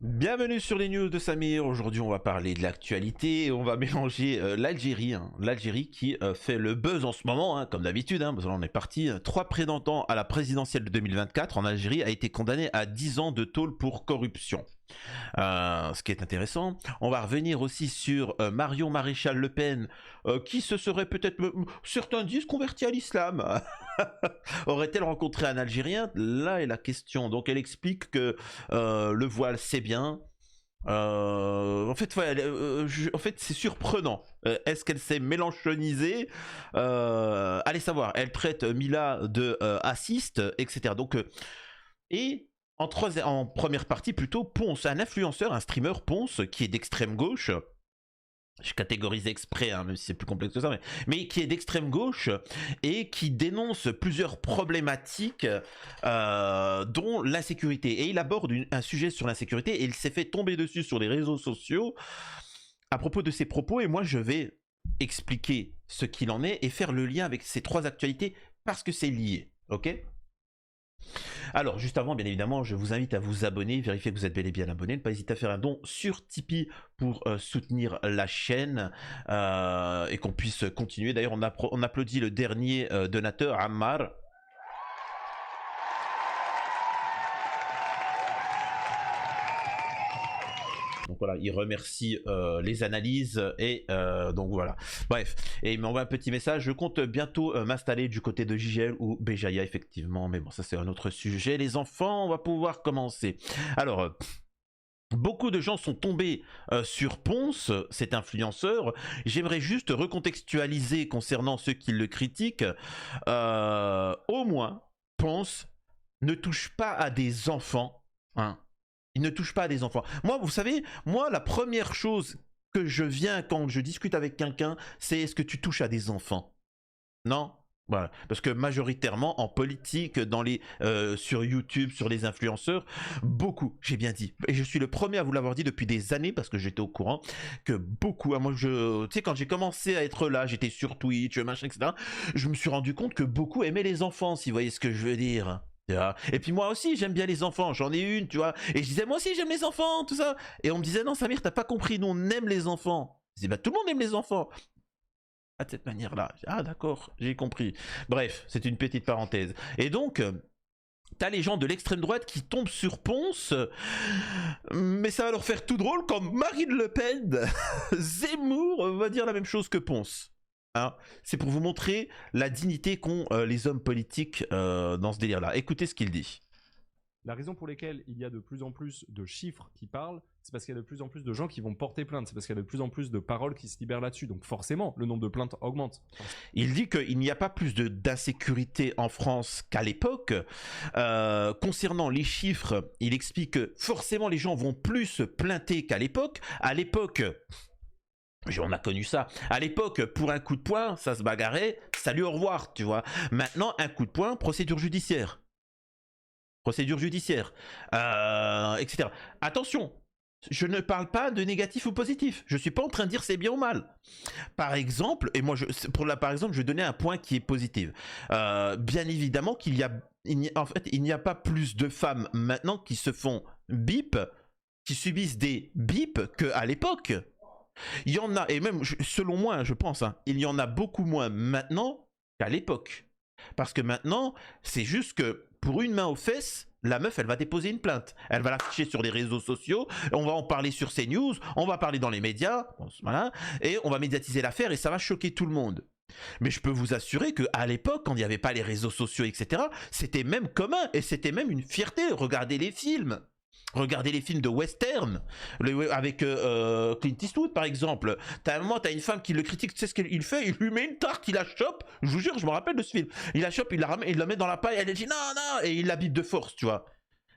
Bienvenue sur les news de Samir. Aujourd'hui, on va parler de l'actualité et on va mélanger l'Algérie. L'Algérie qui fait le buzz en ce moment, comme d'habitude. Parce que là, on est parti. 3 prétendants à la présidentielle de 2024 en Algérie a été condamné à 10 ans de tôle pour corruption. Ce qui est intéressant. On va revenir aussi sur Marion Maréchal Le Pen, qui se serait peut-être, certains disent, converti à l'islam. Aurait-elle rencontré un Algérien? Là est la question. Donc elle explique que le voile c'est bien. En fait, ouais, en fait c'est surprenant. Est-ce qu'elle s'est mélanchonisée? Allez savoir. Elle traite Mila de assiste, etc. Donc, et en première partie plutôt, Ponce, un influenceur, un streamer Ponce, qui est d'extrême gauche. Je catégorise exprès, même si c'est plus complexe que ça, mais qui est d'extrême gauche et qui dénonce plusieurs problématiques, dont l'insécurité. Et il aborde un sujet sur l'insécurité et il s'est fait tomber dessus sur les réseaux sociaux à propos de ses propos. Et moi, je vais expliquer ce qu'il en est et faire le lien avec ces 3 actualités parce que c'est lié, ok ? Alors, juste avant, bien évidemment, je vous invite à vous abonner, vérifier que vous êtes bel et bien abonné, ne pas hésiter à faire un don sur Tipeee pour soutenir la chaîne et qu'on puisse continuer. D'ailleurs, on applaudit le dernier donateur, Ammar. Donc voilà, il remercie les analyses et donc voilà. Bref, et il m'envoie un petit message. Je compte bientôt m'installer du côté de JGL ou Béjaïa, effectivement. Mais bon, ça c'est un autre sujet. Les enfants, on va pouvoir commencer. Alors, beaucoup de gens sont tombés sur Ponce, cet influenceur. J'aimerais juste recontextualiser concernant ceux qui le critiquent. Au moins, Ponce ne touche pas à des enfants, hein. Il ne touche pas à des enfants. Moi, vous savez, moi, la première chose que je viens quand je discute avec quelqu'un, c'est est-ce que tu touches à des enfants? Non? Voilà. Parce que majoritairement, en politique, sur YouTube, sur les influenceurs, beaucoup, j'ai bien dit, et je suis le premier à vous l'avoir dit depuis des années, parce que j'étais au courant, que beaucoup, moi, tu sais, quand j'ai commencé à être là, j'étais sur Twitch, machin, etc., je me suis rendu compte que beaucoup aimaient les enfants, si vous voyez ce que je veux dire. Et puis moi aussi j'aime bien les enfants, j'en ai une, tu vois, et je disais moi aussi j'aime les enfants, tout ça, et on me disait non Samir t'as pas compris, nous on aime les enfants. Je disais bah tout le monde aime les enfants. À cette manière-là, ah d'accord, j'ai compris. Bref, c'est une petite parenthèse. Et donc, t'as les gens de l'extrême droite qui tombent sur Ponce, mais ça va leur faire tout drôle quand Marine Le Pen, Zemmour va dire la même chose que Ponce. Hein, c'est pour vous montrer la dignité qu'ont les hommes politiques dans ce délire-là. Écoutez ce qu'il dit. La raison pour laquelle il y a de plus en plus de chiffres qui parlent, c'est parce qu'il y a de plus en plus de gens qui vont porter plainte. C'est parce qu'il y a de plus en plus de paroles qui se libèrent là-dessus. Donc forcément, le nombre de plaintes augmente. Il dit qu'il n'y a pas plus d'insécurité en France qu'à l'époque. Concernant les chiffres, il explique que forcément les gens vont plus se plainter qu'à l'époque. À l'époque... On a connu ça. À l'époque, pour un coup de poing, ça se bagarrait, salut, au revoir, tu vois. Maintenant, un coup de poing, procédure judiciaire. Procédure judiciaire, etc. Attention, je ne parle pas de négatif ou positif. Je ne suis pas en train de dire c'est bien ou mal. Par exemple, et moi, par exemple, je vais donner un point qui est positif. Bien évidemment qu'il il n'y a pas plus de femmes maintenant qui se font bip, qui subissent des bips qu'à l'époque. Il y en a, et même selon moi, je pense, il y en a beaucoup moins maintenant qu'à l'époque. Parce que maintenant, c'est juste que pour une main aux fesses, la meuf, elle va déposer une plainte. Elle va l'afficher sur les réseaux sociaux, on va en parler sur CNews, on va parler dans les médias, voilà, et on va médiatiser l'affaire et ça va choquer tout le monde. Mais je peux vous assurer qu'à l'époque, quand il n'y avait pas les réseaux sociaux, etc., c'était même commun et c'était même une fierté. Regardez les films. Regardez les films de western avec Clint Eastwood par exemple. T'as un moment, t'as une femme qui le critique, tu sais ce qu'il fait? Il lui met une tarte, il la chope. Je vous jure, je me rappelle de ce film. Il la chope, il la ramène, il la met dans la paille. Elle dit non, non, et il la bite de force, tu vois.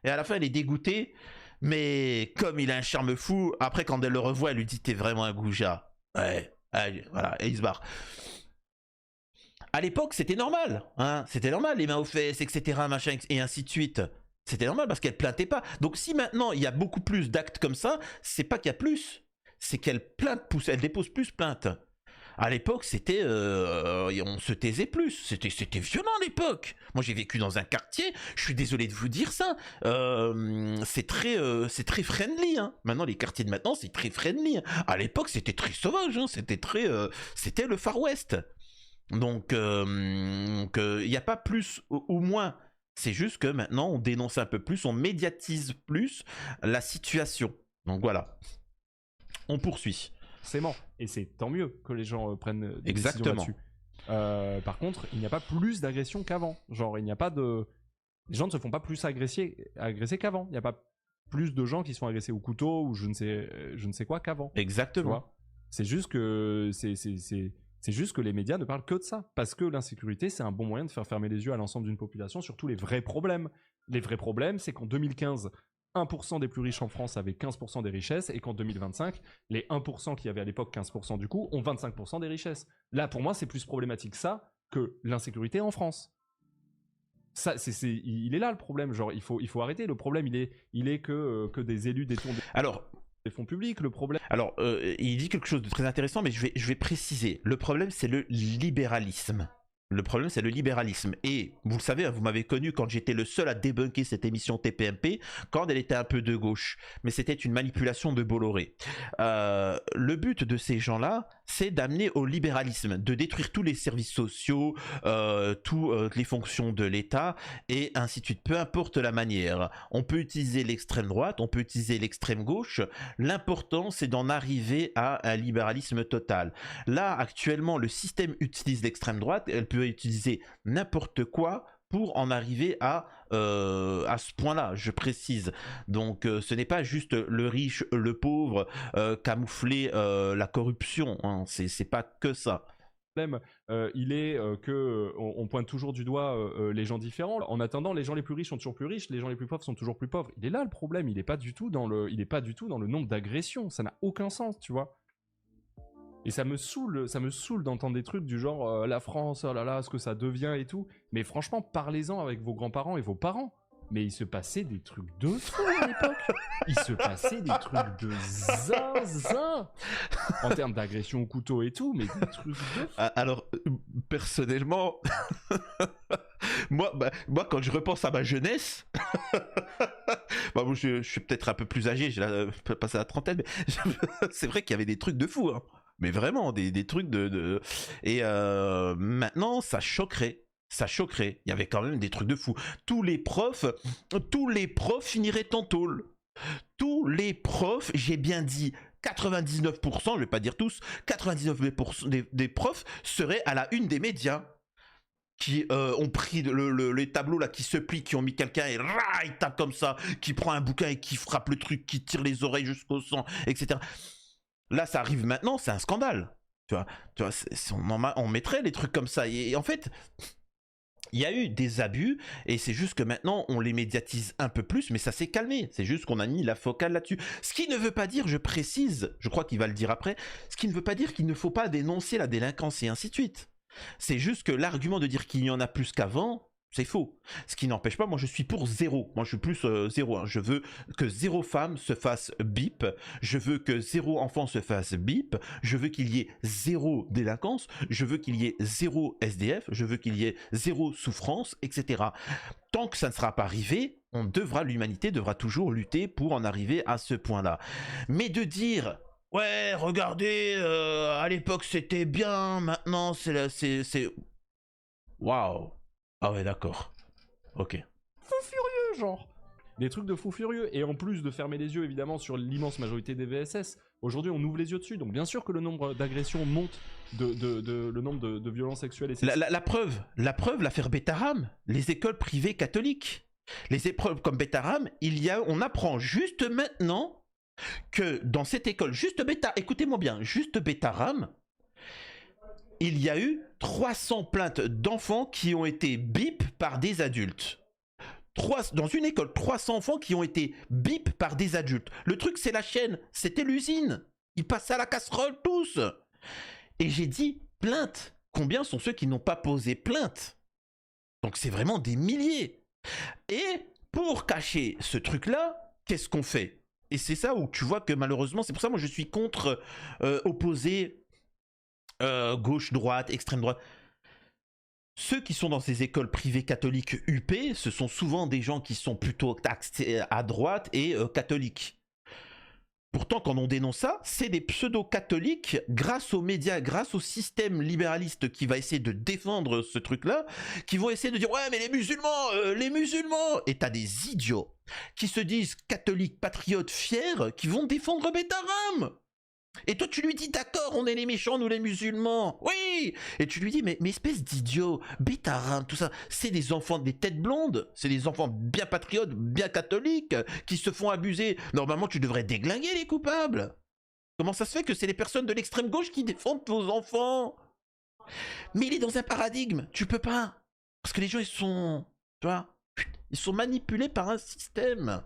Et à la fin, elle est dégoûtée. Mais comme il a un charme fou, après quand elle le revoit, elle lui dit t'es vraiment un goujat. Ouais, voilà, et il se barre. À l'époque, c'était normal, hein. C'était normal, les mains aux fesses, etc., machin, et ainsi de suite. C'était normal parce qu'elle plaintait pas. Donc si maintenant il y a beaucoup plus d'actes comme ça, c'est pas qu'il y a plus, c'est qu'elle dépose plus plainte. À l'époque, c'était, on se taisait plus. C'était violent à l'époque. Moi, j'ai vécu dans un quartier. Je suis désolé de vous dire ça. C'est très friendly. Hein. Maintenant, les quartiers de maintenant, c'est très friendly. À l'époque, c'était très sauvage. Hein. C'était le Far West. Donc, il n'y a pas plus ou moins. C'est juste que maintenant, on dénonce un peu plus, on médiatise plus la situation. Donc voilà. On poursuit. Forcément. Et c'est tant mieux que les gens prennent des décisions Exactement. là-dessus. Par contre, il n'y a pas plus d'agression qu'avant. Genre, il n'y a pas de... Les gens ne se font pas plus agresser qu'avant. Il n'y a pas plus de gens qui se font agresser au couteau ou je ne sais quoi qu'avant. Tu Exactement. vois. C'est juste que... C'est juste que les médias ne parlent que de ça. Parce que l'insécurité, c'est un bon moyen de faire fermer les yeux à l'ensemble d'une population sur tous les vrais problèmes. Les vrais problèmes, c'est qu'en 2015... 1% des plus riches en France avaient 15% des richesses et qu'en 2025, les 1% qui avaient à l'époque 15% du coup ont 25% des richesses. Là, pour moi, c'est plus problématique ça que l'insécurité en France. Ça, il est là le problème. Genre, il faut arrêter. Le problème, il est que des élus détournent des fonds publics. Le problème. Alors, il dit quelque chose de très intéressant, mais je vais préciser. Le problème, c'est le libéralisme. Le problème, c'est le libéralisme. Et vous le savez, vous m'avez connu quand j'étais le seul à débunker cette émission TPMP, quand elle était un peu de gauche. Mais c'était une manipulation de Bolloré. Le but de ces gens-là, c'est d'amener au libéralisme, de détruire tous les services sociaux, toutes les fonctions de l'État, et ainsi de suite. Peu importe la manière. On peut utiliser l'extrême droite, on peut utiliser l'extrême gauche. L'important, c'est d'en arriver à un libéralisme total. Là, actuellement, le système utilise l'extrême droite. Elle peut utiliser n'importe quoi pour en arriver à ce point-là, je précise. Donc ce n'est pas juste le riche, le pauvre, camoufler la corruption, hein. C'est pas que ça. Il est que on pointe toujours du doigt les gens différents. En attendant, les gens les plus riches sont toujours plus riches, les gens les plus pauvres sont toujours plus pauvres. Il est là le problème, il n'est pas du tout dans le nombre d'agressions, ça n'a aucun sens, tu vois. Et ça me saoule d'entendre des trucs du genre la France, oh là là, ce que ça devient et tout. Mais franchement, parlez-en avec vos grands-parents et vos parents. Mais il se passait des trucs de fou à l'époque. Il se passait des trucs de zinzin en termes d'agression au couteau et tout, mais des trucs de fou. Alors, personnellement, moi, quand je repense à ma jeunesse, bon, je suis peut-être un peu plus âgé, j'ai passé la trentaine, mais c'est vrai qu'il y avait des trucs de fou, hein. Mais vraiment, des trucs de... Et maintenant, ça choquerait. Ça choquerait. Il y avait quand même des trucs de fou. Tous les profs finiraient en tôle. Tous les profs, j'ai bien dit 99%, je vais pas dire tous, 99% des profs seraient à la une des médias. Qui ont pris les tableaux là qui se plient, qui ont mis quelqu'un et il tape comme ça, qui prend un bouquin et qui frappe le truc, qui tire les oreilles jusqu'au sang, etc. Là, ça arrive maintenant, c'est un scandale. Tu vois, on mettrait des trucs comme ça. Et en fait, il y a eu des abus, et c'est juste que maintenant, on les médiatise un peu plus, mais ça s'est calmé. C'est juste qu'on a mis la focale là-dessus. Ce qui ne veut pas dire, je précise, je crois qu'il va le dire après, ce qui ne veut pas dire qu'il ne faut pas dénoncer la délinquance et ainsi de suite. C'est juste que l'argument de dire qu'il y en a plus qu'avant, c'est faux. Ce qui n'empêche pas, moi je suis pour zéro. Moi je suis plus zéro. Hein. Je veux que 0 femme se fasse bip. Je veux que 0 enfant se fasse bip. Je veux qu'il y ait 0 délinquance. Je veux qu'il y ait 0 SDF. Je veux qu'il y ait 0 souffrance, etc. Tant que ça ne sera pas arrivé, l'humanité devra toujours lutter pour en arriver à ce point-là. Mais de dire... Ouais, regardez, à l'époque c'était bien, maintenant c'est... Waouh. Ah ouais, d'accord. Ok. Fou furieux, genre. Des trucs de fou furieux. Et en plus de fermer les yeux, évidemment, sur l'immense majorité des VSS, aujourd'hui, on ouvre les yeux dessus. Donc, bien sûr que le nombre d'agressions monte, le nombre de violences sexuelles et sexuelles. La preuve, l'affaire Betaram, les écoles privées catholiques. Les épreuves comme Betaram, on apprend juste maintenant que dans cette école, écoutez-moi bien, juste Betaram, il y a eu 300 plaintes d'enfants qui ont été bip par des adultes. Dans une école, 300 enfants qui ont été bip par des adultes. Le truc, c'est la chaîne, c'était l'usine. Ils passaient à la casserole tous. Et j'ai dit plainte. Combien sont ceux qui n'ont pas posé plainte? Donc c'est vraiment des milliers. Et pour cacher ce truc-là, qu'est-ce qu'on fait? Et c'est ça où tu vois que malheureusement, c'est pour ça que moi je suis opposé gauche, droite, extrême droite. Ceux qui sont dans ces écoles privées catholiques UP, ce sont souvent des gens qui sont plutôt axés à droite et catholiques. Pourtant, quand on dénonce ça, c'est des pseudo-catholiques, grâce aux médias, grâce au système libéraliste qui va essayer de défendre ce truc-là, qui vont essayer de dire « Ouais, mais les musulmans !» Et t'as des idiots qui se disent catholiques, patriotes, fiers, qui vont défendre Betaram. Et toi, tu lui dis, d'accord, on est les méchants, nous les musulmans. Oui. Et tu lui dis, mais espèce d'idiot, Betaram, tout ça, c'est des enfants des têtes blondes, c'est des enfants bien patriotes, bien catholiques, qui se font abuser. Normalement, tu devrais déglinguer les coupables. Comment ça se fait que c'est les personnes de l'extrême gauche qui défendent vos enfants? Mais il est dans un paradigme, tu peux pas. Parce que les gens, ils sont, tu vois, ils sont manipulés par un système.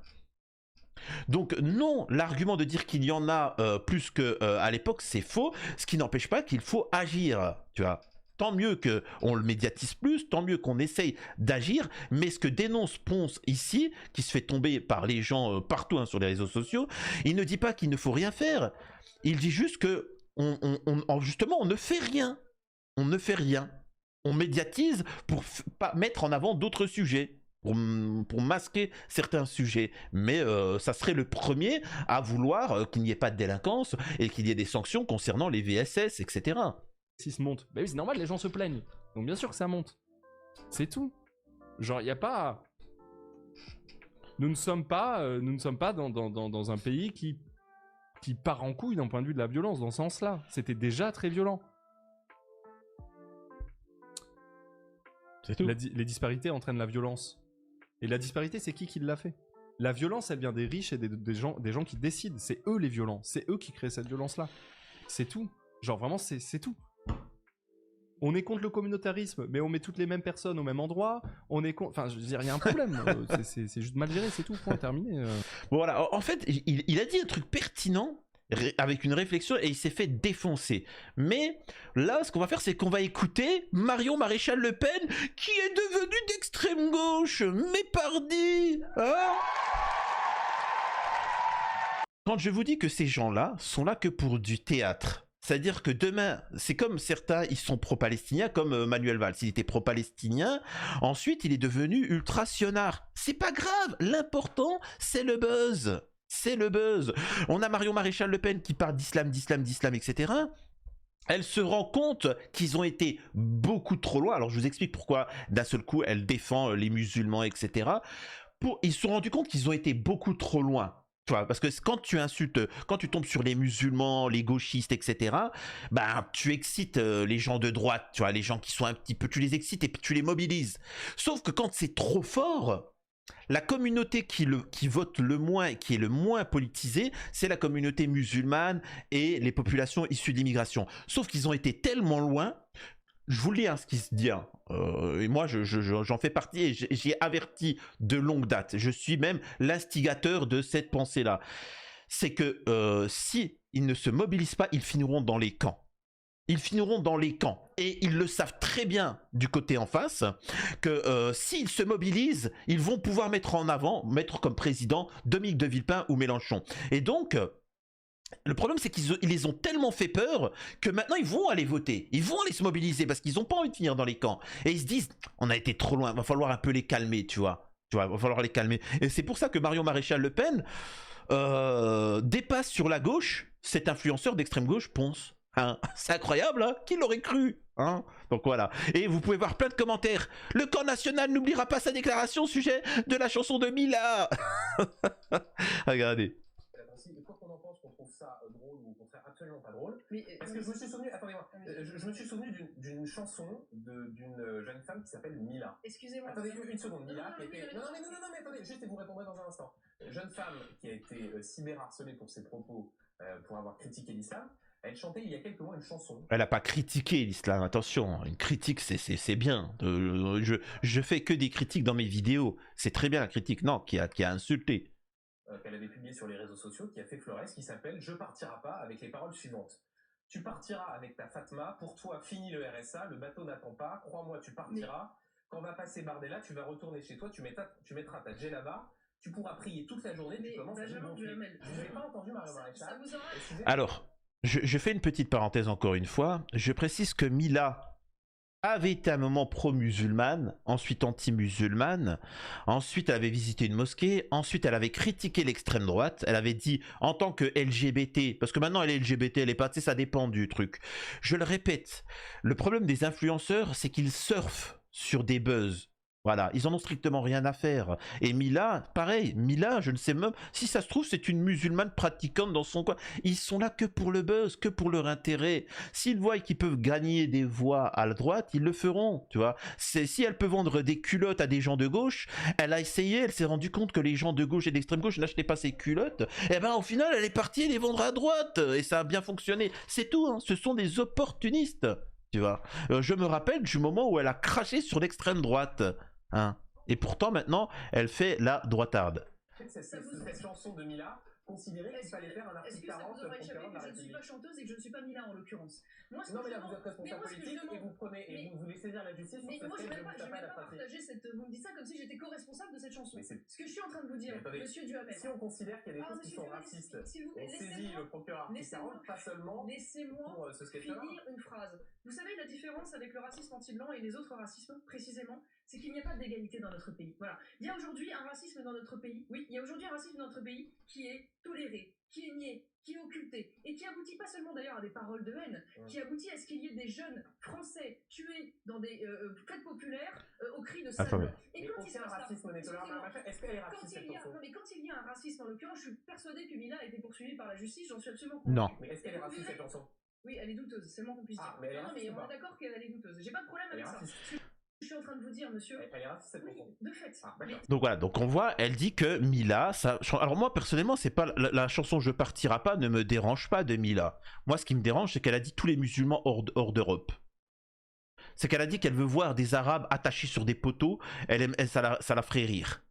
Donc non, l'argument de dire qu'il y en a plus qu'à l'époque, c'est faux, ce qui n'empêche pas qu'il faut agir, tu vois. Tant mieux qu'on le médiatise plus, tant mieux qu'on essaye d'agir, mais ce que dénonce Ponce ici, qui se fait tomber par les gens partout sur les réseaux sociaux, il ne dit pas qu'il ne faut rien faire, il dit juste que justement on ne fait rien, on ne fait rien, on médiatise pour pas mettre en avant d'autres sujets. Pour masquer certains sujets. Mais ça serait le premier à vouloir qu'il n'y ait pas de délinquance et qu'il y ait des sanctions concernant les VSS, etc. Si ça monte, bah oui, c'est normal, les gens se plaignent. Donc bien sûr que ça monte. C'est tout. Genre, il n'y a pas... Nous ne sommes pas dans un pays qui part en couille d'un point de vue de la violence, dans ce sens-là. C'était déjà très violent. C'est tout. Les disparités entraînent la violence. Et la disparité, c'est qui l'a fait? La violence, elle vient des riches et des gens qui décident. C'est eux les violents. C'est eux qui créent cette violence-là. C'est tout. Genre vraiment, c'est tout. On est contre le communautarisme, mais on met toutes les mêmes personnes au même endroit. On est contre... Enfin, je veux dire, il y a un problème. C'est juste mal géré, c'est tout. Point terminé. Bon, voilà. En fait, il a dit un truc pertinent avec une réflexion et il s'est fait défoncer. Mais là, ce qu'on va faire, c'est qu'on va écouter Marion Maréchal Le Pen qui est devenue d'extrême gauche. Mais pardi, hein? Quand je vous dis que ces gens-là sont là que pour du théâtre, c'est-à-dire que demain, c'est comme certains, ils sont pro-palestiniens, comme Manuel Valls, il était pro-palestinien, ensuite il est devenu ultra-sionard. C'est pas grave, l'important, c'est le buzz. C'est le buzz. On a Marion Maréchal Le Pen qui parle d'islam, etc. Elle se rend compte qu'ils ont été beaucoup trop loin. Alors je vous explique pourquoi d'un seul coup elle défend les musulmans, etc. Ils se sont rendus compte qu'ils ont été beaucoup trop loin. Tu vois, parce que quand tu insultes, quand tu tombes sur les musulmans, les gauchistes, etc., ben, tu excites les gens de droite, tu vois, les gens qui sont un petit peu, tu les excites et puis tu les mobilises. Sauf que quand c'est trop fort, la communauté qui vote le moins et qui est le moins politisée, c'est la communauté musulmane et les populations issues d'immigration. Sauf qu'ils ont été tellement loin, je vous lis ce qui se dit, et moi j'en fais partie et j'ai averti de longue date. Je suis même l'instigateur de cette pensée-là. C'est que si ils ne se mobilisent pas, ils finiront dans les camps. Ils finiront dans les camps. Et ils le savent très bien du côté en face, que s'ils se mobilisent, ils vont pouvoir mettre comme président Dominique de Villepin ou Mélenchon. Et donc, le problème, c'est qu'ils les ont tellement fait peur que maintenant, ils vont aller voter. Ils vont aller se mobiliser parce qu'ils n'ont pas envie de finir dans les camps. Et ils se disent, on a été trop loin, il va falloir un peu les calmer, tu vois. Il va falloir les calmer. Et c'est pour ça que Marion Maréchal Le Pen dépasse sur la gauche cet influenceur d'extrême gauche, Ponce. Hein, c'est incroyable, hein? Qui l'aurait cru, hein? Donc voilà. Et vous pouvez voir plein de commentaires. Le camp national n'oubliera pas sa déclaration au sujet de la chanson de Mila. Regardez. Quoi qu'on en pense, qu'on trouve ça drôle ou au contraire absolument pas drôle. Mais parce que je me suis souvenu, attendez-moi, je me suis souvenu d'une chanson d'une jeune femme qui s'appelle Mila. Excusez-moi. Attendez une seconde, Mila qui était. Non, mais attendez, juste et vous répondrez dans un instant. Jeune femme qui a été cyberharcelée pour ses propos, pour avoir critiqué l'islam. Elle chantait il y a quelques mois une chanson. Elle n'a pas critiqué l'islam, attention, une critique c'est bien. Je fais que des critiques dans mes vidéos, c'est très bien la critique, non, qui a insulté. Qu'elle avait publié sur les réseaux sociaux, qui a fait Flores, qui s'appelle « Je partirai pas » avec les paroles suivantes. Tu partiras avec ta Fatma, pour toi fini le RSA, le bateau n'attend pas, crois-moi tu partiras, quand va passer Bardella, tu vas retourner chez toi, tu mettras ta djellaba, tu pourras prier toute la journée, tu commences à dire bon Dieu. Je n'ai pas entendu Mario Maréchal. Alors, je fais une petite parenthèse encore une fois. Je précise que Mila avait été à un moment pro-musulmane, ensuite anti-musulmane, ensuite elle avait visité une mosquée, ensuite elle avait critiqué l'extrême droite, elle avait dit en tant que LGBT, parce que maintenant elle est LGBT, elle est pas, tu sais, ça dépend du truc. Je le répète, le problème des influenceurs, c'est qu'ils surfent sur des buzz. Voilà, ils en ont strictement rien à faire. Et Mila, pareil, Mila, je ne sais même, si ça se trouve, c'est une musulmane pratiquante dans son coin. Ils sont là que pour le buzz, que pour leur intérêt. S'ils voient qu'ils peuvent gagner des voix à la droite, ils le feront, tu vois. Si elle peut vendre des culottes à des gens de gauche, elle a essayé, elle s'est rendue compte que les gens de gauche et d'extrême gauche n'achetaient pas ses culottes. Et ben au final, elle est partie les vendre à droite. Et ça a bien fonctionné. C'est tout, hein. Ce sont des opportunistes, tu vois. Je me rappelle du moment où elle a craché sur l'extrême droite. Hein. Et pourtant maintenant elle fait la droitarde. Cette chanson de Mila considérait qu'il fallait faire un article 40 pour que je ne suis pas chanteuse et que je ne suis pas Mila en l'occurrence. Moi, non mais là vous êtes responsable politique et vous prenez et vous voulez saisir la justice. Mais moi je ne vais pas partager cette. Vous me dites ça comme si j'étais co-responsable de cette chanson. Ce que je suis en train de vous dire, Monsieur Duhamel. Si on considère qu'il y a des choses qui sont racistes, on saisit le procureur article 40, pas seulement. Laissez-moi finir une phrase. Vous savez la différence avec le racisme anti-blanc et les autres racismes, précisément, c'est qu'il n'y a pas d'égalité dans notre pays. Voilà. Il y a aujourd'hui un racisme dans notre pays. Oui, il y a aujourd'hui un racisme dans notre pays qui est toléré, qui est nié, qui est occulté et qui aboutit pas seulement d'ailleurs à des paroles de haine, qui aboutit à ce qu'il y ait des jeunes français tués dans des fêtes populaires au cri de salut. Et quand il se passe racisme n'est tolérable, est-ce qu'elle est raciste cette chanson ? Non mais quand il y a un racisme en l'occurrence, je suis persuadée que Mila a été poursuivie par la justice, j'en suis absolument convaincue. Non. Mais est-ce qu'elle est raciste cette chanson ? Oui, elle est douteuse, c'est le moins qu'on puisse dire. Mais non, mais on est d'accord qu'elle est douteuse. J'ai pas de problème avec ça. Je suis en train de vous dire, monsieur. Elle est raciste cette chanson. Oui, de fait. Donc voilà, donc on voit, elle dit que Mila, ça. Alors moi personnellement, c'est pas la chanson Je partirai pas ne me dérange pas de Mila. Moi, ce qui me dérange, c'est qu'elle a dit tous les musulmans hors d'Europe. C'est qu'elle a dit qu'elle veut voir des Arabes attachés sur des poteaux. Ça la ferait rire.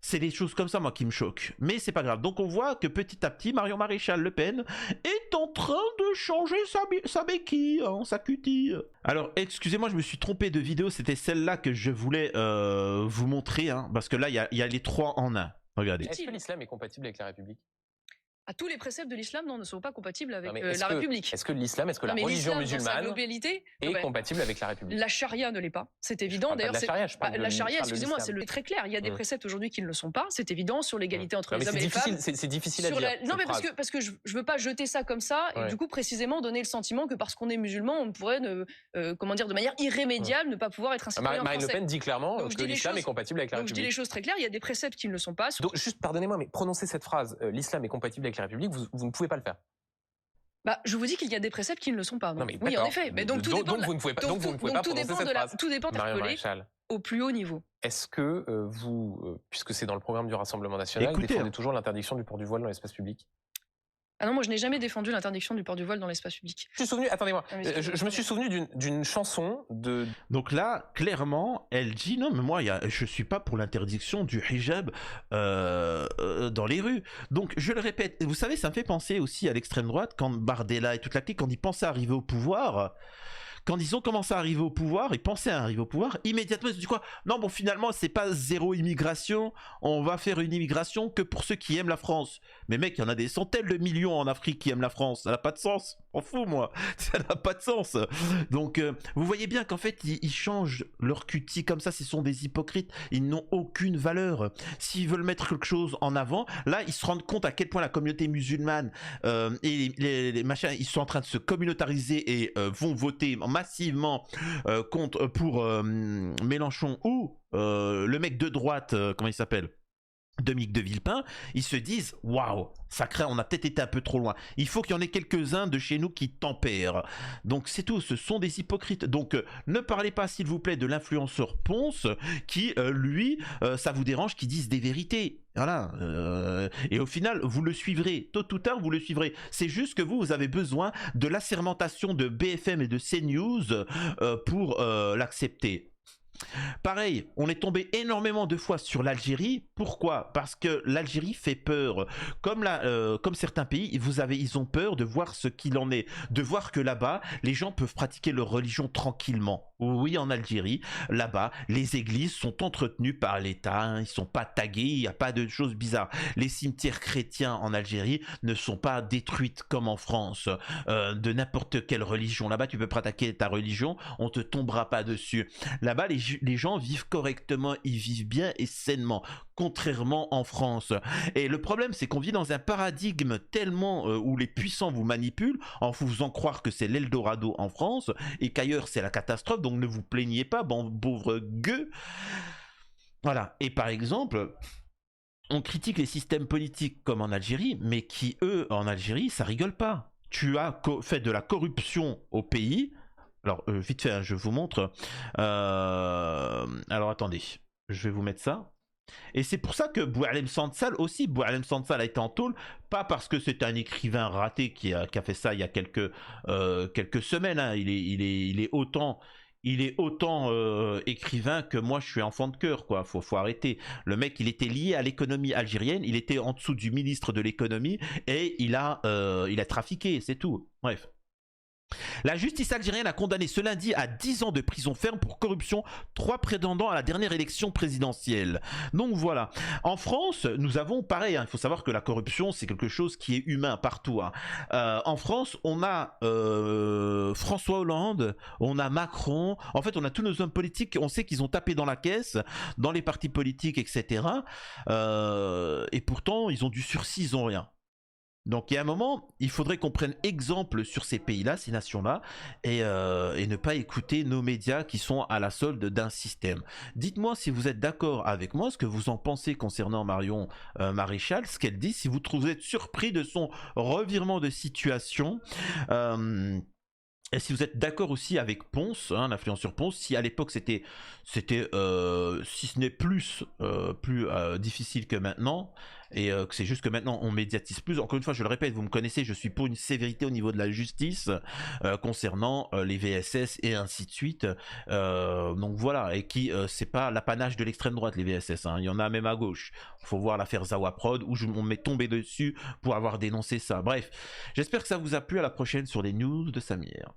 C'est des choses comme ça, moi, qui me choquent. Mais c'est pas grave. Donc on voit que petit à petit, Marion Maréchal Le Pen est en train de changer sa béquille, hein, sa cutie. Alors, excusez-moi, je me suis trompé de vidéo. C'était celle-là que je voulais vous montrer, hein, parce que là, il y a les trois en un. Regardez. Est-ce que l'islam est compatible avec la République ? Tous les préceptes de l'islam ne sont pas compatibles avec la République. Est-ce que l'islam, est-ce que la religion musulmane est compatible avec la République ? La charia ne l'est pas, c'est évident. D'ailleurs, la charia, excusez-moi, c'est très clair. Il y a des préceptes aujourd'hui qui ne le sont pas. C'est évident sur l'égalité entre les hommes et les femmes. C'est difficile à dire. Non, mais parce que je veux pas jeter ça comme ça et du coup précisément donner le sentiment que parce qu'on est musulman, on pourrait, comment dire, de manière irrémédiable, ne pas pouvoir être un citoyen français. Marine Le Pen dit clairement que l'islam est compatible avec la République. Donc je dis les choses très claires. Il y a des préceptes qui ne le sont pas. Donc juste pardonnez-moi, mais prononcer cette phrase, l'islam est compatible avec la République, vous ne pouvez pas le faire. Je vous dis qu'il y a des préceptes qui ne le sont pas. Non, mais oui, en effet. Mais donc tout dépend. Donc vous ne pouvez pas prononcer cette phrase. Tout dépend d'appeler au plus haut niveau. Est-ce que vous, puisque c'est dans le programme du Rassemblement national, défendez toujours l'interdiction du port du voile dans l'espace public ? Ah non, moi je n'ai jamais défendu l'interdiction du port du voile dans l'espace public. Je me suis souvenu d'une chanson de... Donc là, clairement, elle dit non, mais moi, je suis pas pour l'interdiction du hijab dans les rues. Donc je le répète, vous savez, ça me fait penser aussi à l'extrême droite, quand Bardella et toute la clique, quand ils pensaient arriver au pouvoir... Quand ils ont commencé à arriver au pouvoir, ils pensaient à arriver au pouvoir, immédiatement ils se disent quoi ? Non, bon, finalement, c'est pas zéro immigration, on va faire une immigration que pour ceux qui aiment la France. Mais mec, il y en a des centaines de millions en Afrique qui aiment la France, ça n'a pas de sens, on fout moi, ça n'a pas de sens. Donc, vous voyez bien qu'en fait, ils changent leur cutie comme ça, ce sont des hypocrites, ils n'ont aucune valeur. S'ils veulent mettre quelque chose en avant, là, ils se rendent compte à quel point la communauté musulmane et les machins, ils sont en train de se communautariser et vont voter massivement pour Mélenchon ou le mec de droite, comment il s'appelle, Dominique de Villepin, ils se disent waouh, sacré, on a peut-être été un peu trop loin. Il faut qu'il y en ait quelques-uns de chez nous qui tempèrent. Donc c'est tout, ce sont des hypocrites. Donc ne parlez pas s'il vous plaît de l'influenceur Ponce qui lui, ça vous dérange qu'il dise des vérités. Voilà. Et au final, vous le suivrez. Tôt ou tard, vous le suivrez. C'est juste que vous avez besoin de l'assermentation de BFM et de CNews pour l'accepter. Pareil, on est tombé énormément de fois sur l'Algérie. Pourquoi ? Parce que l'Algérie fait peur. Comme certains pays, ils ont peur de voir ce qu'il en est, de voir que là-bas, les gens peuvent pratiquer leur religion tranquillement. Oui, en Algérie, là-bas, les églises sont entretenues par l'État, hein, ils sont pas tagués, il n'y a pas de choses bizarres. Les cimetières chrétiens en Algérie ne sont pas détruites comme en France, de n'importe quelle religion. Là-bas, tu peux pratiquer ta religion, on te tombera pas dessus. Là-bas, les gens vivent correctement, ils vivent bien et sainement, contrairement en France. Et le problème, c'est qu'on vit dans un paradigme tellement où les puissants vous manipulent en vous faisant croire que c'est l'Eldorado en France et qu'ailleurs c'est la catastrophe. Donc ne vous plaignez pas, bon pauvre gueux. Voilà. Et par exemple, on critique les systèmes politiques comme en Algérie, mais qui, eux, en Algérie, ça rigole pas. Tu as fait de la corruption au pays. Alors, vite fait, hein, je vous montre. Alors, attendez. Je vais vous mettre ça. Et c'est pour ça que Boualem Sansal aussi, Boualem Sansal a été en tôle, pas parce que c'est un écrivain raté qui a fait ça il y a quelques semaines. Hein. Il est autant écrivain que moi je suis enfant de cœur, quoi. Faut arrêter. Le mec, il était lié à l'économie algérienne, il était en dessous du ministre de l'économie et il a trafiqué, c'est tout. Bref. La justice algérienne a condamné ce lundi à 10 ans de prison ferme pour corruption 3 prétendants à la dernière élection présidentielle. Donc voilà. En France, nous avons pareil, hein, il faut savoir que la corruption, c'est quelque chose qui est humain partout. Hein. En France, on a François Hollande, on a Macron, en fait on a tous nos hommes politiques, on sait qu'ils ont tapé dans la caisse, dans les partis politiques, etc. Et pourtant, ils ont du sursis, ils n'ont rien. Donc il y a un moment, il faudrait qu'on prenne exemple sur ces pays-là, ces nations-là, et ne pas écouter nos médias qui sont à la solde d'un système. Dites-moi si vous êtes d'accord avec moi, ce que vous en pensez concernant Marion Maréchal, ce qu'elle dit, si vous êtes surpris de son revirement de situation. Et si vous êtes d'accord aussi avec Ponce, hein, l'influenceur Ponce, si à l'époque c'était si ce n'est plus difficile que maintenant, et que c'est juste que maintenant on médiatise plus. Encore une fois, je le répète, vous me connaissez, je suis pour une sévérité au niveau de la justice concernant les VSS et ainsi de suite. Donc voilà, et qui c'est pas l'apanage de l'extrême droite, les VSS, hein. Il y en a même à gauche. Faut voir l'affaire Zawa Prod où on m'est tombé dessus pour avoir dénoncé ça. Bref, j'espère que ça vous a plu. À la prochaine sur les news de Samir.